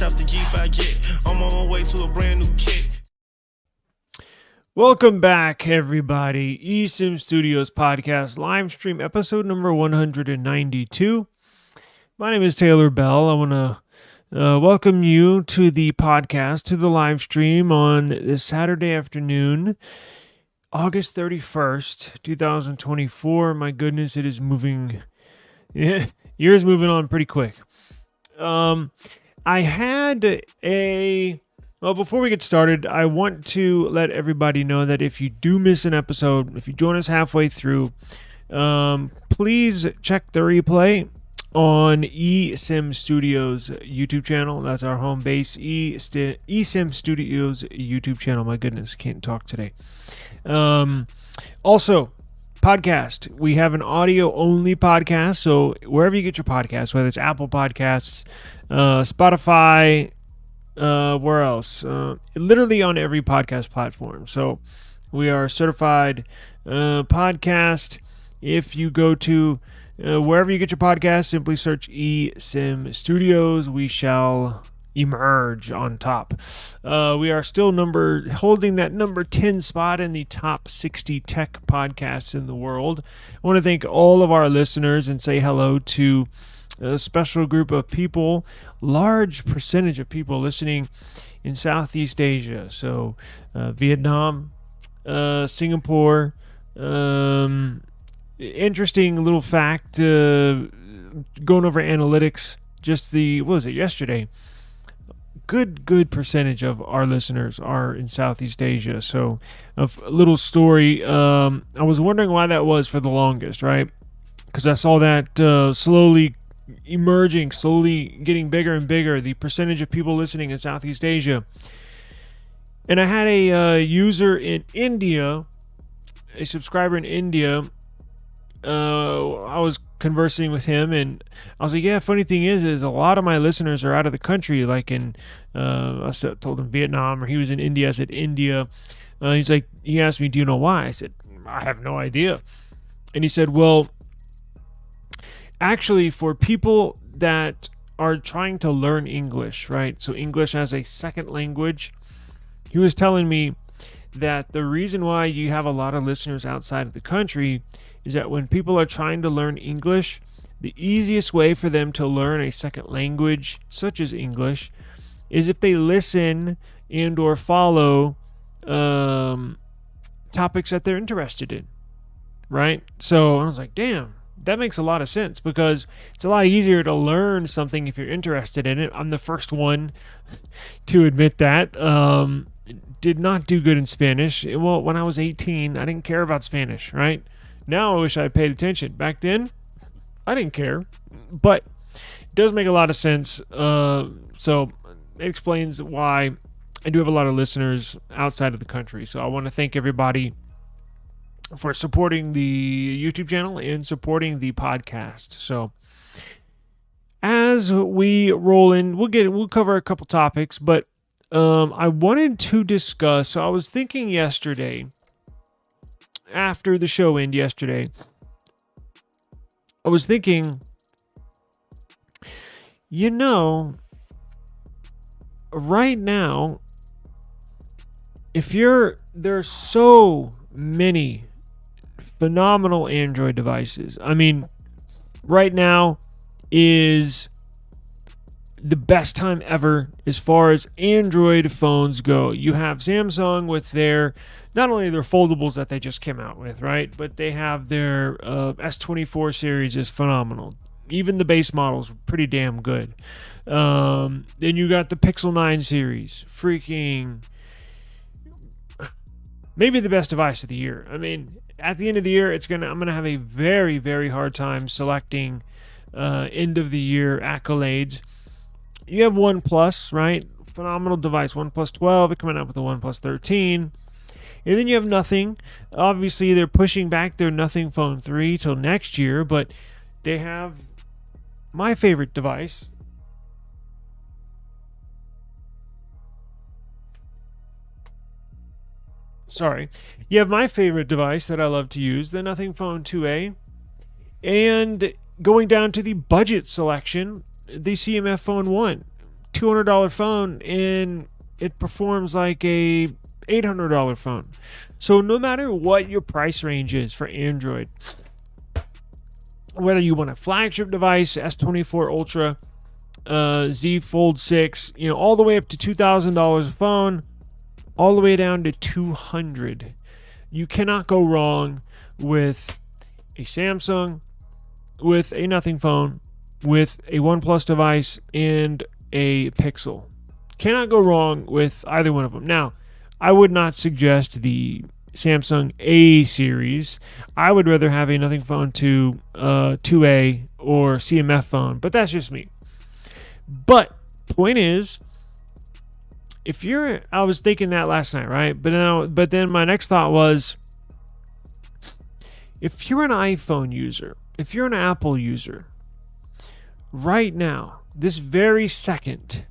fresh off the G5 jet. I'm on my way to a brand new kit. Welcome back, everybody. eSIM Studios Podcast Livestream, episode number 192. My name is Taylor Bell. I want to welcome you to the podcast, to the live stream on this Saturday afternoon, August 31st, 2024. My goodness, it is moving. Year's moving on pretty quick. I had Well, before we get started, I want to let everybody know that if you do miss an episode, if you join us halfway through, please check the replay on eSIM Studios YouTube channel. That's our home base, eSIM Studios YouTube channel. My goodness, can't talk today. Also, podcast. We have an audio-only podcast, so wherever you get your podcasts, whether it's Apple Podcasts, Spotify, where else? Literally on every podcast platform. So we are certified podcast. If you go to wherever you get your podcast, simply search eSIM Studios. We shall emerge on top. We are still holding that number 10 spot in the top 60 tech podcasts in the world. I want to thank all of our listeners and say hello to a special group of people, large percentage of people listening in Southeast Asia. So Vietnam, Singapore. Interesting little fact, going over analytics, just yesterday? Good percentage of our listeners are in Southeast Asia. So a little story, I was wondering why that was for the longest, right? Because I saw that slowly emerging, slowly getting bigger and bigger, the percentage of people listening in Southeast Asia. And I had a user in India, a subscriber in India. I was conversing with him, and I was like, yeah, funny thing is a lot of my listeners are out of the country, like in, I told him Vietnam, or he was in India. I said India. He asked me, do you know why? I said, I have no idea. And he said, well, actually, for people that are trying to learn English, right? So English as a second language, he was telling me that the reason why you have a lot of listeners outside of the country is that when people are trying to learn English, the easiest way for them to learn a second language, such as English, is if they listen and or follow topics that they're interested in, right? So I was like, damn, that makes a lot of sense, because it's a lot easier to learn something if you're interested in it. I'm the first one to admit that. Did not do good in Spanish. Well, when I was 18, I didn't care about Spanish, right? Now I wish I paid attention. Back then, I didn't care. But it does make a lot of sense. So it explains why I do have a lot of listeners outside of the country. So I want to thank everybody for supporting the YouTube channel and supporting the podcast. So as we roll in, we'll cover a couple topics, but I wanted to discuss. So I was thinking yesterday, after the show ended yesterday, I was thinking, right now, there's so many phenomenal Android devices. I mean, right now is the best time ever as far as Android phones go. You have Samsung with not only their foldables that they just came out with, right? But they have their S24 series is phenomenal. Even the base models pretty damn good. Then you got the Pixel 9 series. Freaking maybe the best device of the year. I mean, at the end of the year, I'm gonna have a very, very hard time selecting end of the year accolades. You have OnePlus, right? Phenomenal device. OnePlus 12. They're coming out with the OnePlus 13. And then you have Nothing. Obviously, they're pushing back their Nothing Phone 3 till next year, but they have my favorite device. Sorry. You have my favorite device that I love to use, the Nothing Phone 2A. And going down to the budget selection, the CMF Phone 1. $200 phone and it performs like a $800 phone. So no matter what your price range is for Android, whether you want a flagship device, S24 Ultra, Z Fold 6, all the way up to $2,000 a phone, all the way down to $200. You cannot go wrong with a Samsung, with a nothing phone, with a OnePlus device, and a Pixel. Cannot go wrong with either one of them. Now, I would not suggest the Samsung A series. I would rather have a nothing phone to 2A or CMF phone, but that's just me. But point is, I was thinking that last night, right? But then my next thought was, if you're an iPhone user, if you're an Apple user, right now, this very second,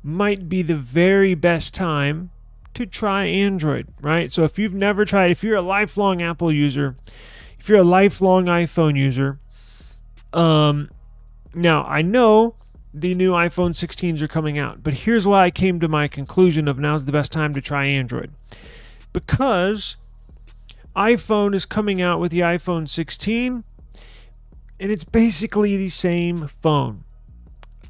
might be the very best time to try Android, right? So if you've never tried, if you're a lifelong Apple user, if you're a lifelong iPhone user, now I know the new iPhone 16s are coming out, but here's why I came to my conclusion of now's the best time to try Android. Because iPhone is coming out with the iPhone 16, and it's basically the same phone.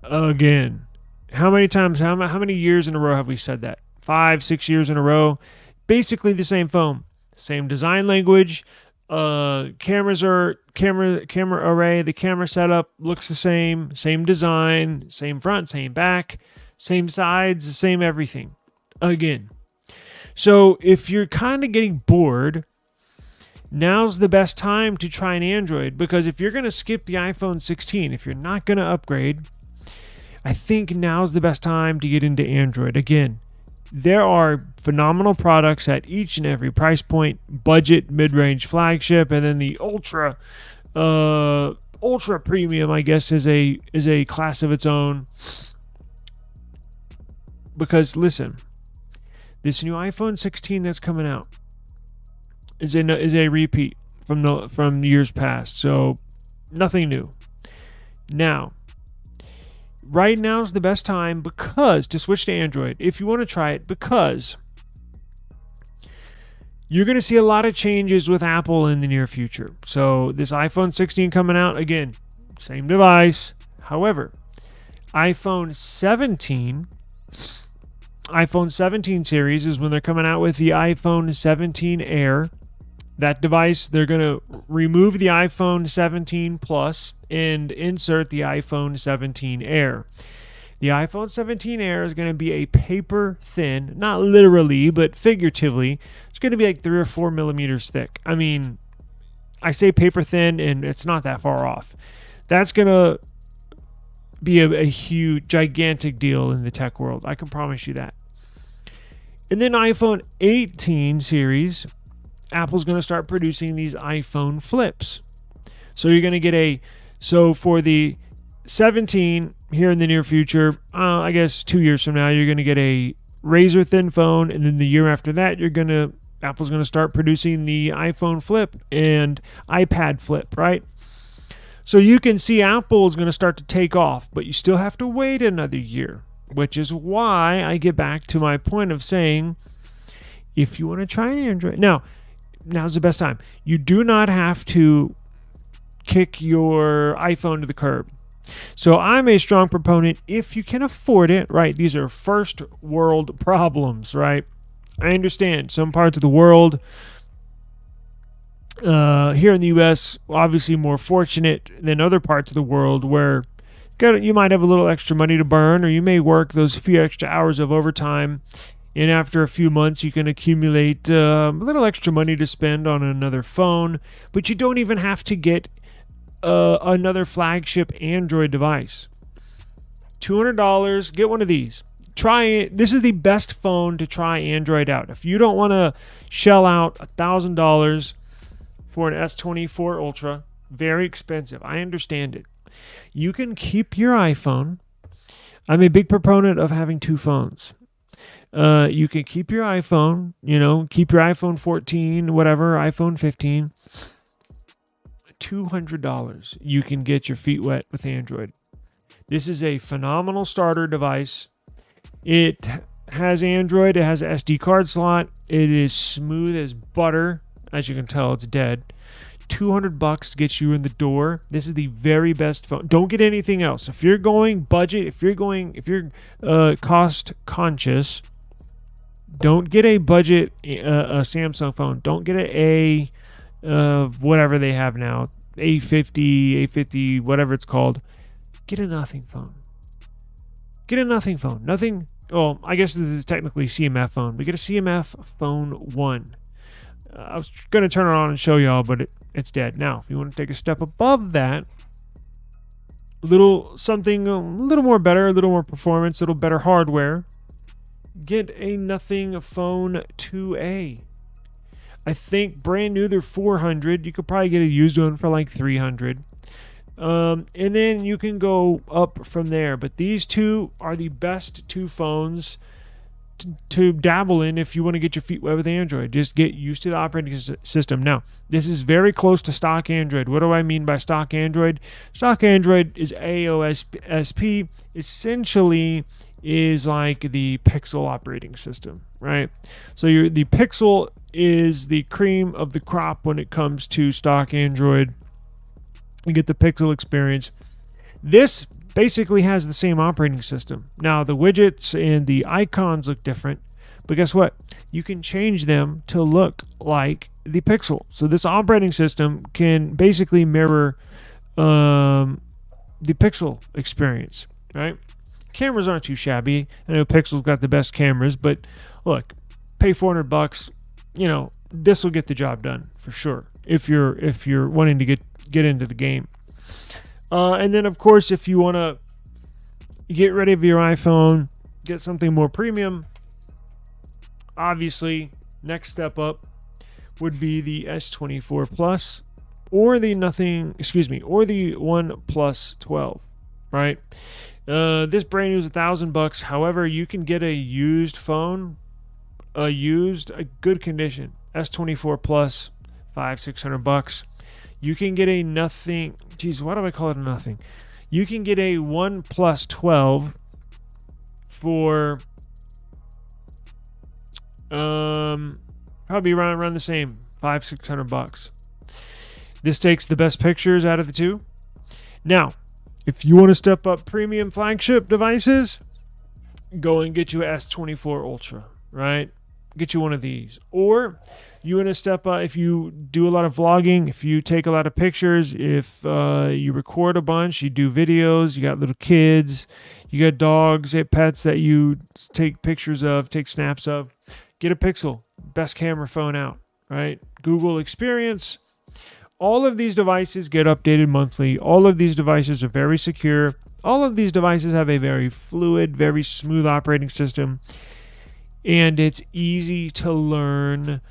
Again, how many years in a row have we said that? 5-6 years in a row. Basically the same phone. Same design language. Camera array, the camera setup looks the same. Same design, same front, same back, same sides, same everything. Again. So if you're kind of getting bored, now's the best time to try an Android, because if you're going to skip the iPhone 16, if you're not going to upgrade, I think now's the best time to get into Android. Again, there are phenomenal products at each and every price point: budget, mid-range, flagship, and then the ultra premium, I guess, is a class of its own. Because listen, this new iPhone 16 that's coming out is a repeat from years past, so nothing new. Now, right now is the best time to switch to Android if you want to try it, because you're going to see a lot of changes with Apple in the near future. So this iPhone 16 coming out, again, same device. However, iPhone 17 series is when they're coming out with the iPhone 17 Air. That device, they're going to remove the iPhone 17 Plus and insert the iPhone 17 Air. The iPhone 17 Air is going to be a paper thin, not literally, but figuratively, it's going to be like 3 or 4 millimeters thick. I mean, I say paper thin, and it's not that far off. That's going to be a huge, gigantic deal in the tech world. I can promise you that. And then iPhone 18 series, Apple's going to start producing these iPhone flips. So you're going to get for the 17 here in the near future, I guess 2 years from now, you're going to get a razor thin phone. And then the year after that, Apple's going to start producing the iPhone flip and iPad flip, right? So you can see Apple is going to start to take off, but you still have to wait another year, which is why I get back to my point of saying, if you want to try Android, now's the best time. You do not have to kick your iPhone to the curb. So I'm a strong proponent, if you can afford it, right? These are first world problems, right? I understand some parts of the world, here in the U.S., obviously more fortunate than other parts of the world where you might have a little extra money to burn, or you may work those few extra hours of overtime, and after a few months you can accumulate a little extra money to spend on another phone. But you don't even have to get another flagship Android device. $200, get one of these. Try it. This is the best phone to try Android out. If you don't want to shell out $1,000 for an S23 Ultra, very expensive, I understand it. You can keep your iPhone. I'm a big proponent of having two phones. You can keep your iPhone, keep your iPhone 14, whatever, iPhone 15. $200. You can get your feet wet with Android. This is a phenomenal starter device. It has Android. It has an SD card slot. It is smooth as butter. As you can tell, it's dead. $200 gets you in the door. This is the very best phone. Don't get anything else. If you're going budget, if you're cost conscious, don't get a budget a Samsung phone. Don't get a whatever they have now, A50, whatever it's called. Get a nothing phone. Get a nothing phone. Nothing. Well, I guess this is technically CMF phone, but get a CMF phone 1. I was going to turn it on and show y'all, but it's dead. Now, if you want to take a step above that, something a little more better, a little more performance, a little better hardware, get a nothing phone 2A. I think brand new they're $400. You could probably get a used one for like $300. And then you can go up from there. But these two are the best two phones to dabble in if you want to get your feet wet with Android. Just get used to the operating system. Now, this is very close to stock Android. What do I mean by stock Android? Stock Android is AOSP. Essentially is like the Pixel operating system, right? So the Pixel is the cream of the crop when it comes to stock Android. You get the Pixel experience. This basically has the same operating system. Now, the widgets and the icons look different, but guess what? You can change them to look like the Pixel. So this operating system can basically mirror the Pixel experience, right? Cameras aren't too shabby. I know Pixel's got the best cameras, but look, pay $400, this will get the job done for sure if you're wanting to get into the game. And then, of course, if you want to get rid of your iPhone, get something more premium, obviously, next step up would be the S24 Plus or the OnePlus 12, right? This brand new is $1,000. However, you can get a used phone, a good condition, S24 Plus, $500-$600. You can get a nothing. Geez, why do I call it a nothing? You can get a OnePlus 12 for probably around the same, $500-$600. This takes the best pictures out of the two. Now, if you want to step up premium flagship devices, go and get you an S24 Ultra, right? Get you one of these. Or you want to step up, if you do a lot of vlogging, if you take a lot of pictures, if you record a bunch, you do videos, you got little kids, you got dogs, pets that you take pictures of, take snaps of, get a Pixel, best camera phone out, right? Google Experience. All of these devices get updated monthly. All of these devices are very secure. All of these devices have a very fluid, very smooth operating system. And it's easy to learn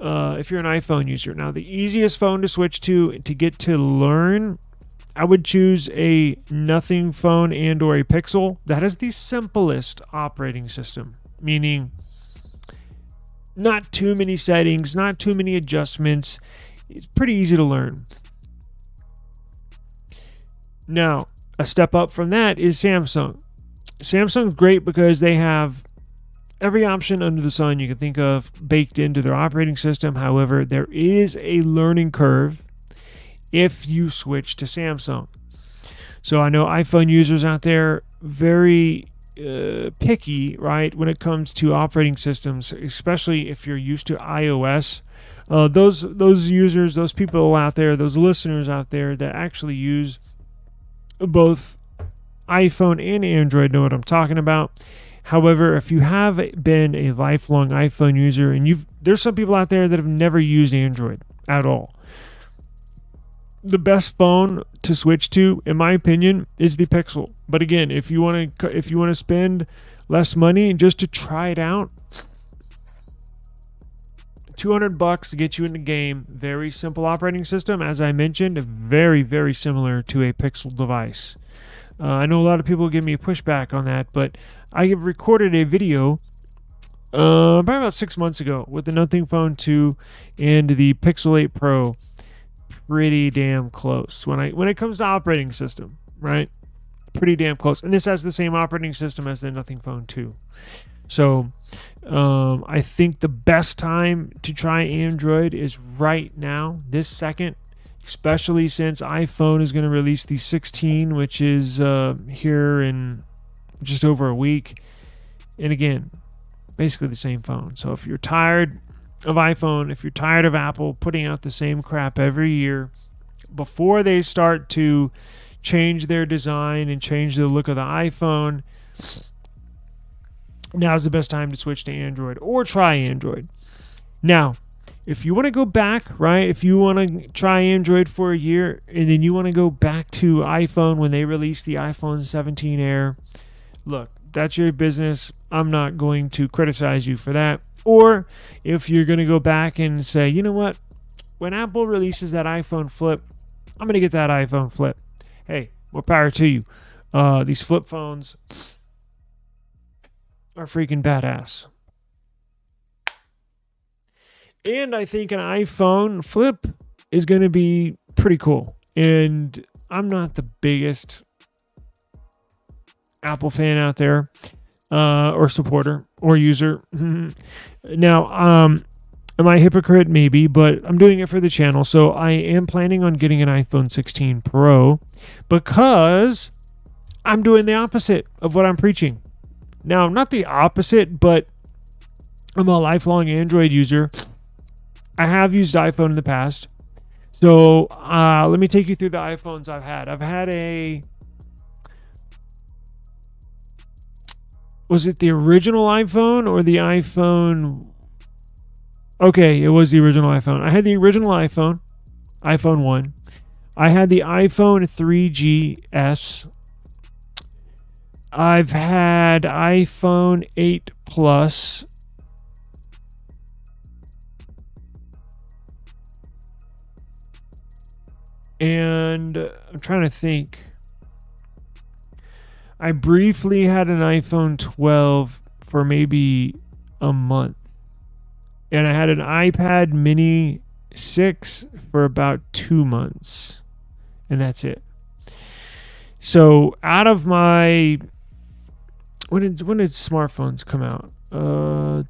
if you're an iPhone user. Now, the easiest phone to switch to get to learn, I would choose a nothing phone and or a Pixel. That is the simplest operating system, meaning not too many settings, not too many adjustments. It's pretty easy to learn. Now, a step up from that is Samsung. Samsung's great because they have every option under the sun you can think of baked into their operating system. However, there is a learning curve if you switch to Samsung. So I know iPhone users out there very picky, right, when it comes to operating systems, especially if you're used to iOS. Those users, those people out there, those listeners out there that actually use both iPhone and Android know what I'm talking about. However, if you have been a lifelong iPhone user and there's some people out there that have never used Android at all, the best phone to switch to, in my opinion, is the Pixel. But again, if you want to spend less money just to try it out, $200 to get you in the game. Very simple operating system, as I mentioned, very, very similar to a Pixel device. I know a lot of people give me a pushback on that, but I have recorded a video probably about 6 months ago with the Nothing Phone 2 and the Pixel 8 Pro. Pretty damn close when it comes to operating system, right? pretty damn close. And this has the same operating system as the Nothing Phone 2. So I think the best time to try Android is right now, this second, especially since iPhone is going to release the 16, which is here in just over a week. And again, basically the same phone. So if you're tired of iPhone, if you're tired of Apple putting out the same crap every year, before they start to change their design and change the look of the iPhone, now's the best time to switch to Android or try Android. Now, if you want to go back, right, if you want to try Android for a year and then you want to go back to iPhone when they released the iPhone 17 Air, look, that's your business. I'm not going to criticize you for that. Or if you're going to go back and say, you know what, when Apple releases that iPhone Flip, I'm going to get that iPhone Flip. Hey, more power to you. These flip phones are freaking badass. And I think an iPhone Flip is going to be pretty cool. And I'm not the biggest Apple fan out there, or supporter, or user. Now, am I a hypocrite? Maybe, but I'm doing it for the channel. So I am planning on getting an iPhone 16 Pro because I'm doing the opposite of what I'm preaching. Now, not the opposite, but I'm a lifelong Android user. I have used iPhone in the past. So let me take you through the iPhones I've had. I've had was it the original iPhone or the iPhone? Okay, it was the original iPhone. I had the original iPhone, iPhone 1. I had the iPhone 3GS. I've had iPhone 8 Plus. And I'm trying to think. I briefly had an iPhone 12 for maybe a month. And I had an iPad mini 6 for about 2 months. And that's it. So out of my... When did smartphones come out?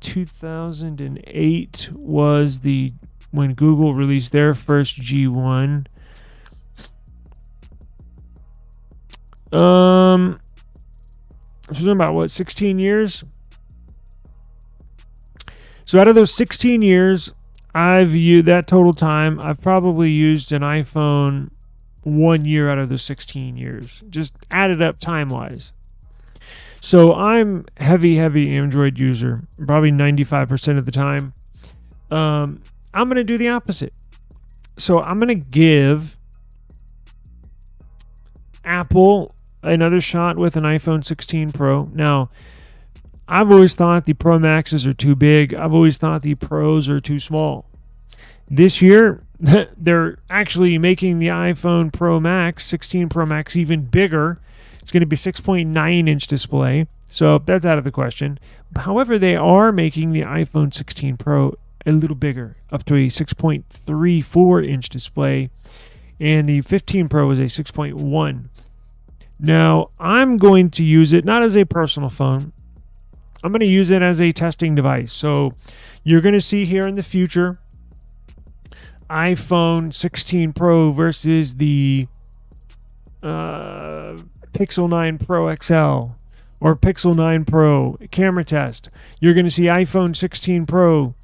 2008 was when Google released their first G1. So about 16 years? So out of those 16 years, I've used that total time, I've probably used an iPhone 1 year out of those 16 years. Just added up time-wise. So I'm heavy Android user, probably 95% of the time. I'm going to do the opposite. So I'm going to give Apple another shot with an iPhone 16 Pro. Now, I've always thought the Pro Maxes are too big. I've always thought the Pros are too small. This year, they're actually making the iPhone Pro Max, 16 Pro Max, even bigger. It's going to be 6.9-inch display, so that's out of the question. However, they are making the iPhone 16 Pro a little bigger, up to a 6.34-inch display, and the 15 Pro is a 6.1. Now, I'm going to use it not as a personal phone. I'm going to use it as a testing device. So you're going to see here in the future iPhone 16 Pro versus the Pixel 9 Pro XL or Pixel 9 Pro camera test. You're going to see iPhone 16 Pro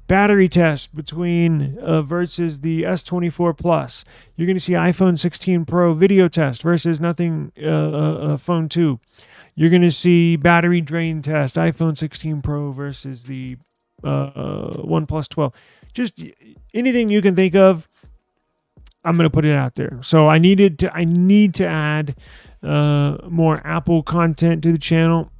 battery test between versus the S24 Plus. You're going to see iPhone 16 Pro video test versus nothing phone 2. You're going to see battery drain test, iPhone 16 Pro versus the OnePlus 12. Just anything you can think of, I'm going to put it out there. So I need to add more Apple content to the channel.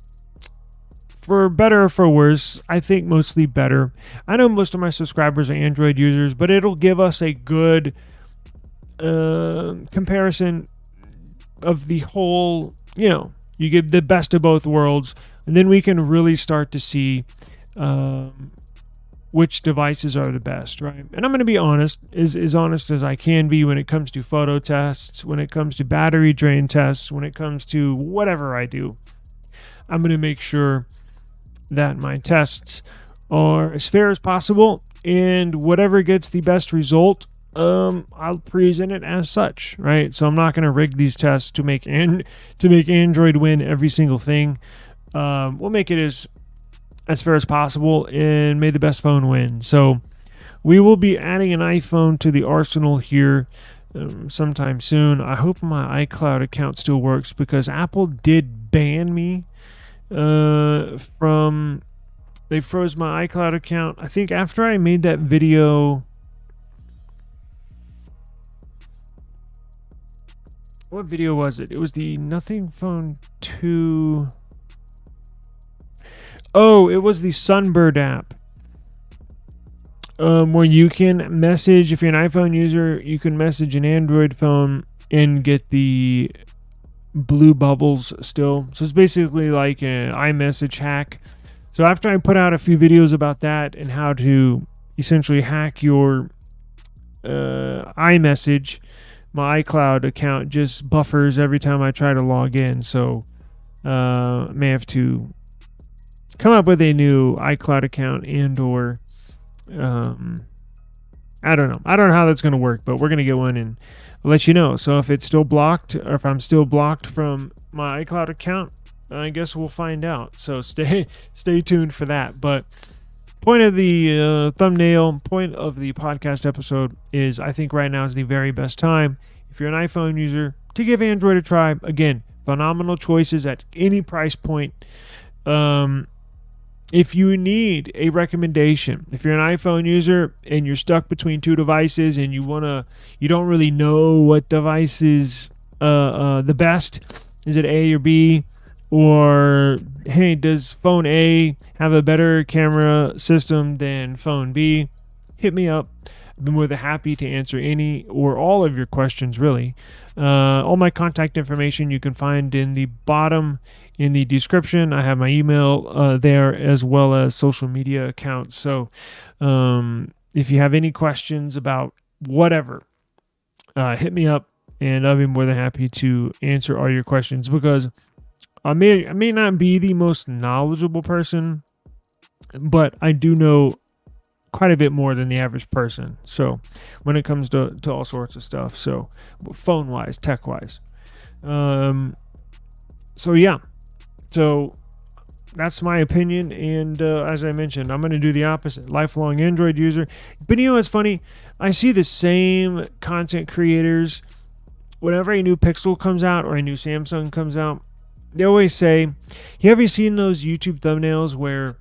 For better or for worse, I think mostly better. I know most of my subscribers are Android users, but it'll give us a good comparison of the whole, you get the best of both worlds, and then we can really start to see which devices are the best, right? And I'm going to be honest, as honest as I can be when it comes to photo tests, when it comes to battery drain tests, when it comes to whatever I do. I'm going to make sure that my tests are as fair as possible, and whatever gets the best result, I'll present it as such, right? So I'm not going to rig these tests to make Android win every single thing. We'll make it as fair as possible, and may the best phone win. So we will be adding an iPhone to the arsenal here sometime soon. I hope my iCloud account still works, because Apple did ban me from... They froze my iCloud account, I think, after I made that video. What video was it? It was the Nothing Phone 2... Oh, it was the Sunbird app, where you can message, if you're an iPhone user, you can message an Android phone and get the blue bubbles still. So it's basically like an iMessage hack. So after I put out a few videos about that and how to essentially hack your iMessage, my iCloud account just buffers every time I try to log in. So I may have to come up with a new iCloud account, and or I don't know how that's going to work, but we're going to get one and I'll let you know. So if it's still blocked, or if I'm still blocked from my iCloud account, I guess we'll find out. So stay tuned for that. But point of the thumbnail, point of the podcast episode is, I think right now is the very best time, if you're an iPhone user, to give Android a try. Again, phenomenal choices at any price point. If you need a recommendation, if you're an iPhone user and you're stuck between two devices and you don't really know what device is the best, is it A or B? Or, hey, does phone A have a better camera system than phone B? Hit me up. I've been more than happy to answer any or all of your questions, really. All my contact information you can find in the bottom in the description. I have my email there, as well as social media accounts. So if you have any questions about whatever, hit me up, and I'll be more than happy to answer all your questions, because I may not be the most knowledgeable person, but I do know quite a bit more than the average person. So when it comes to all sorts of stuff, so phone-wise, tech-wise. So yeah, so that's my opinion. And as I mentioned, I'm going to do the opposite. Lifelong Android user. But you know what's funny? I see the same content creators, whenever a new Pixel comes out or a new Samsung comes out, they always say, have you seen those YouTube thumbnails where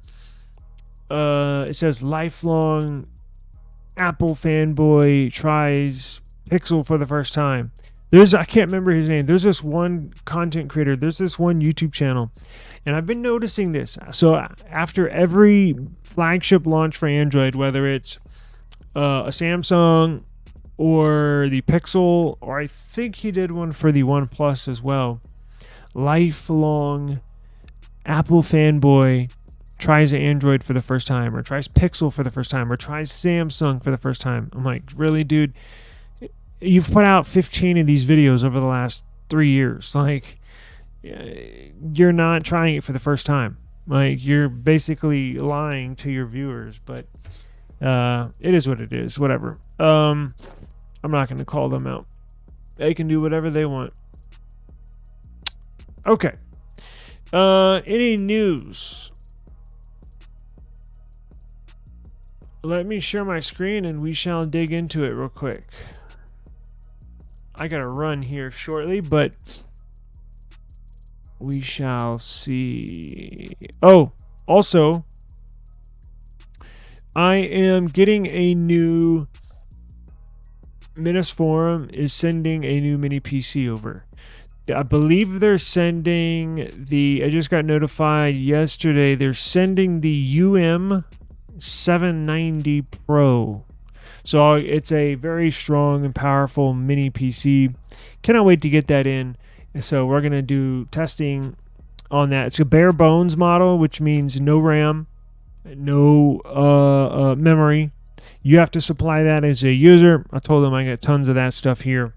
it says lifelong Apple fanboy tries Pixel for the first time? I can't remember his name. There's this one content creator. There's this one YouTube channel. And I've been noticing this. So after every flagship launch for Android, whether it's a Samsung or the Pixel, or I think he did one for the OnePlus as well, lifelong Apple fanboy tries Android for the first time, or tries Pixel for the first time, or tries Samsung for the first time. I'm like, really, dude? You've put out 15 of these videos over the last 3 years. Like, you're not trying it for the first time. Like, you're basically lying to your viewers. But it is what it is. Whatever. I'm not going to call them out. They can do whatever they want. Okay. Any news? Let me share my screen and we shall dig into it real quick. I gotta run here shortly, but we shall see. Oh, also, I am getting a new... Minas Forum is sending a new mini PC over. I believe they're sending I just got notified yesterday, they're sending the UM790 Pro. So it's a very strong and powerful mini PC. Cannot wait to get that in. So we're going to do testing on that. It's a bare bones model, which means no RAM. no memory. You have to supply that as a user. I told them I got tons of that stuff here.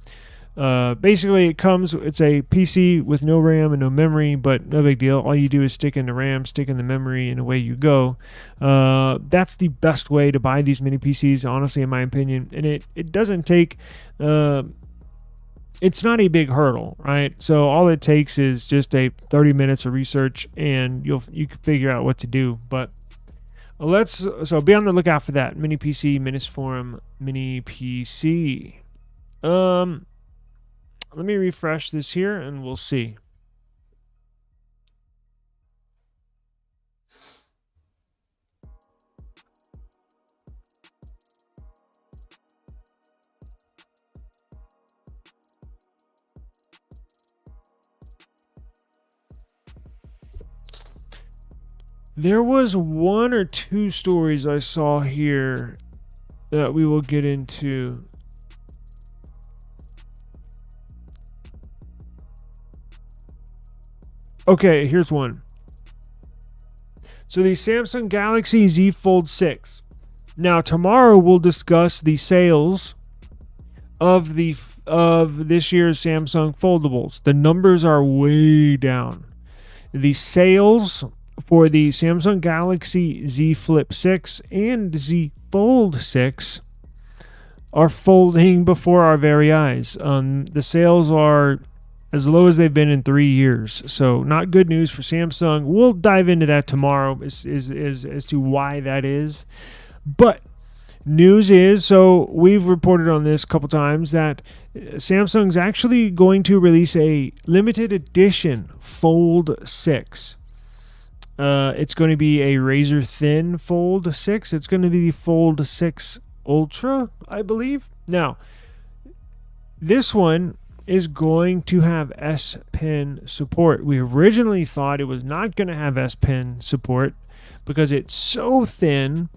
Basically, it's a PC with no RAM and no memory, but no big deal. All you do is stick in the RAM, stick in the memory, and away you go. That's the best way to buy these mini PCs, honestly, in my opinion. And it doesn't take... it's not a big hurdle, right? So all it takes is just 30 minutes of research, and you can figure out what to do. But so be on the lookout for that mini PC, Minisforum mini PC. Let me refresh this here, and we'll see. There was one or two stories I saw here that we will get into. Okay, here's one. So the Samsung Galaxy Z Fold 6. Now tomorrow we'll discuss the sales of this year's Samsung foldables. The numbers are way down. The sales for the Samsung Galaxy Z Flip 6 and Z Fold 6 are folding before our very eyes. The sales are as low as they've been in 3 years. So not good news for Samsung. We'll dive into that tomorrow as to why that is. But news is, so we've reported on this a couple times, that Samsung's actually going to release a limited edition Fold 6. It's going to be a razor thin Fold 6. It's going to be the Fold 6 Ultra, I believe. Now, this one is going to have S Pen support. We originally thought it was not going to have S Pen support because it's so thin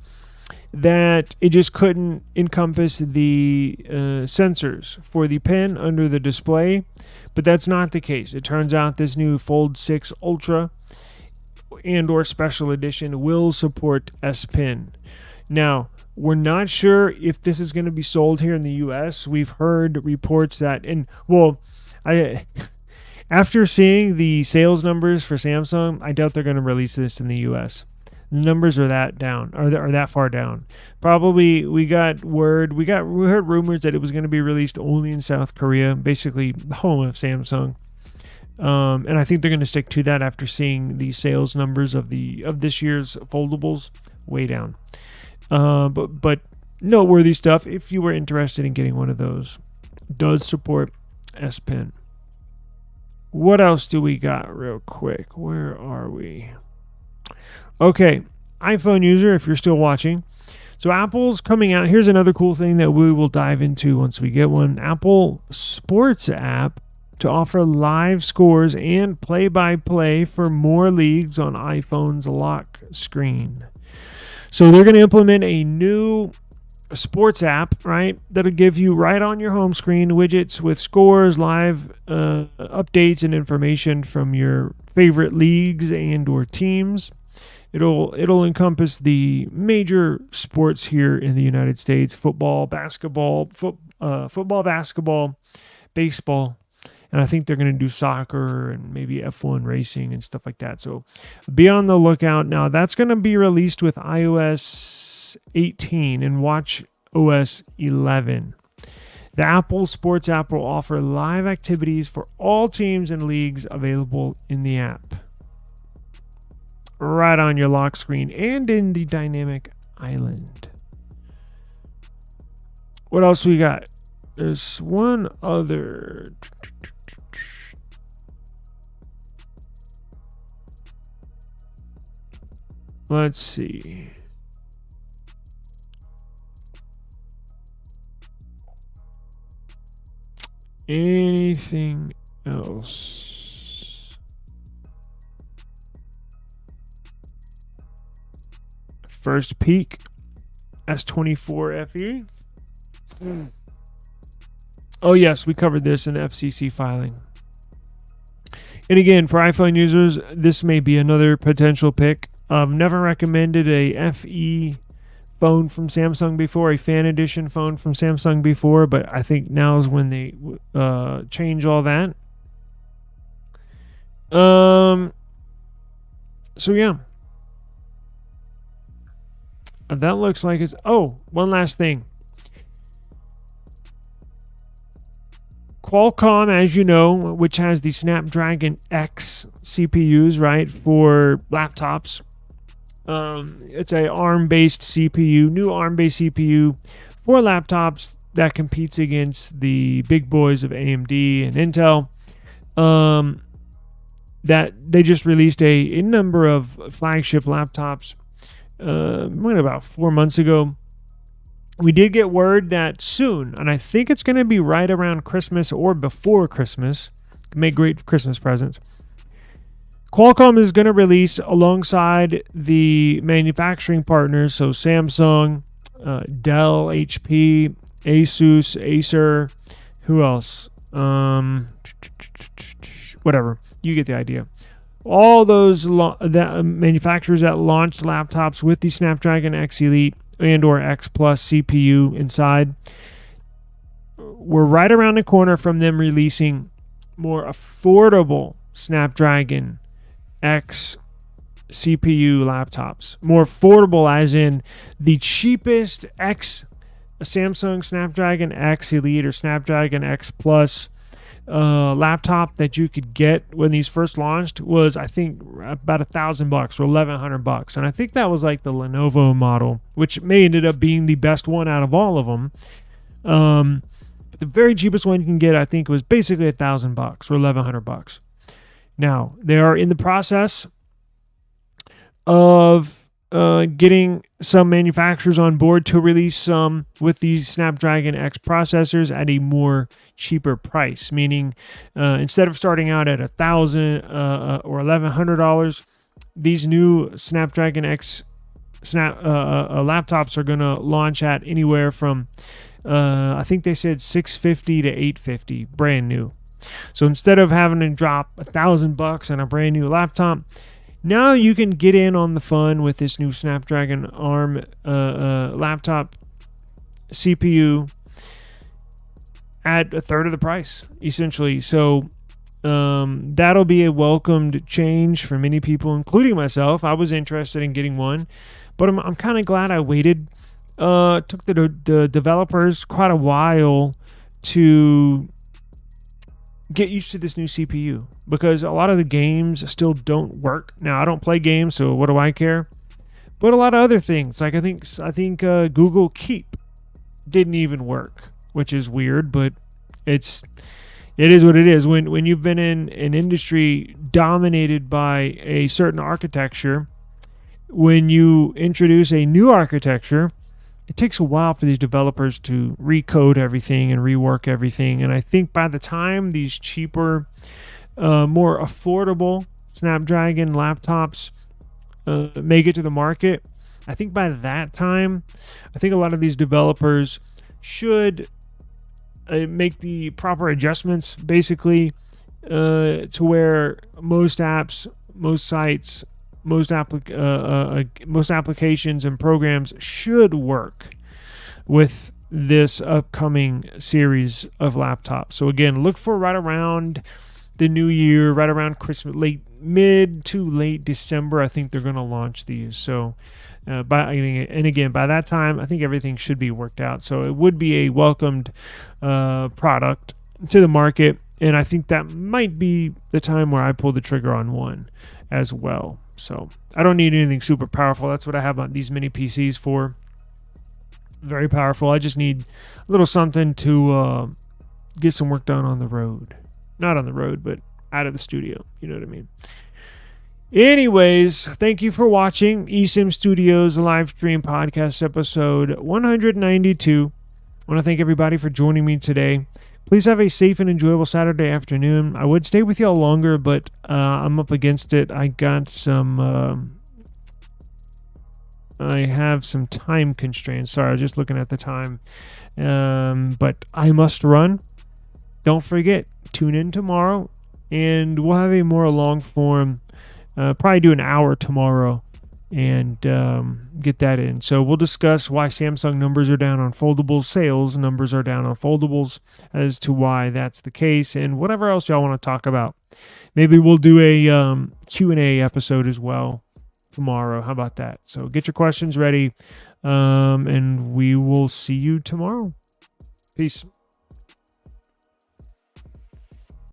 that it just couldn't encompass the sensors for the pen under the display. But that's not the case. It turns out this new Fold 6 Ultra and or special edition will support S Pen. Now, we're not sure if this is going to be sold here in the US. We've heard reports that, after seeing the sales numbers for Samsung, I doubt they're going to release this in the US. The numbers are that down, are that far down. Probably we heard rumors that it was going to be released only in South Korea, basically home of Samsung. And I think they're going to stick to that after seeing the sales numbers of this year's foldables way down. But noteworthy stuff if you were interested in getting one of those. Does support S Pen. What else do we got real quick? Where are we? Okay, iPhone user, if you're still watching. So Apple's coming out. Here's another cool thing that we will dive into once we get one. Apple Sports app to offer live scores and play-by-play for more leagues on iPhone's lock screen. So they're going to implement a new sports app, right, that'll give you right on your home screen widgets with scores, live updates, and information from your favorite leagues and or teams. It'll encompass the major sports here in the United States: football, basketball, baseball, and I think they're going to do soccer and maybe F1 racing and stuff like that. So be on the lookout. Now, that's going to be released with iOS 18 and watchOS 11. The Apple Sports app will offer live activities for all teams and leagues available in the app, right on your lock screen and in the dynamic island. What else we got? There's one other. Let's see. Anything else? First peek, S24 FE. Oh yes, we covered this in the FCC filing. And again, for iPhone users, this may be another potential pick. I've never recommended a FE phone from Samsung before, a fan edition phone from Samsung before, but I think now is when they change all that. So yeah, that looks like it's. Oh, one last thing. Qualcomm, as you know, which has the Snapdragon X CPUs, right, for laptops. It's a ARM-based CPU, new ARM-based CPU for laptops that competes against the big boys of AMD and Intel. That they just released a number of flagship laptops about 4 months ago. We did get word that soon, and I think it's going to be right around Christmas or before Christmas, make great Christmas presents. Qualcomm is going to release, alongside the manufacturing partners, so Samsung, Dell, HP, Asus, Acer, who else? Whatever, you get the idea. All those manufacturers that launched laptops with the Snapdragon X Elite and or X Plus CPU inside, we're right around the corner from them releasing more affordable Snapdragon X CPU laptops. More affordable as in the cheapest Samsung Snapdragon X Elite or Snapdragon X Plus laptop that you could get when these first launched was, I think, about $1,000 or $1,100, and I think that was like the Lenovo model, which may ended up being the best one out of all of them. But the very cheapest one you can get, I think, was basically $1,000 or $1,100. Now they are in the process of getting some manufacturers on board to release some with these Snapdragon X processors at a more cheaper price, meaning instead of starting out at $1,000 or $1,100, these new Snapdragon X laptops are going to launch at anywhere from I think they said $650 to $850, brand new. So instead of having to drop $1,000 on a brand new laptop, now you can get in on the fun with this new Snapdragon ARM laptop CPU at a third of the price, essentially. So that'll be a welcomed change for many people, including myself. I was interested in getting one, but I'm kind of glad I waited. Took the developers quite a while to get used to this new CPU, because a lot of the games still don't work. Now, I don't play games, so what do I care? But a lot of other things, like I think Google Keep didn't even work, which is weird, but it is what it is. When you've been in an industry dominated by a certain architecture, when you introduce a new architecture, it takes a while for these developers to recode everything and rework everything. And I think by the time these cheaper, more affordable Snapdragon laptops make it to the market, I think by that time, I think a lot of these developers should make the proper adjustments, basically, to where most apps, most sites, most applications and programs should work with this upcoming series of laptops. So again, look for right around the new year, right around Christmas, mid to late December. I think they're going to launch these. So by that time, I think everything should be worked out. So it would be a welcomed product to the market, and I think that might be the time where I pull the trigger on one as well. So I don't need anything super powerful. That's what I have on these mini PCs for. Very powerful. I just need a little something to get some work done on the road. Not on the road, but out of the studio. You know what I mean? Anyways, thank you for watching eSIM Studios live stream podcast episode 192. I want to thank everybody for joining me today. Please have a safe and enjoyable Saturday afternoon. I would stay with y'all longer, but I'm up against it. I got some... I have some time constraints. Sorry, I was just looking at the time. But I must run. Don't forget, tune in tomorrow, and we'll have a more long-form, probably do an hour tomorrow, and get that in. So we'll discuss why Samsung numbers are down on foldables, sales numbers are down on foldables, as to why that's the case, and whatever else y'all want to talk about. Maybe we'll do a Q&A episode as well tomorrow. How about that? So get your questions ready, and we will see you tomorrow. Peace.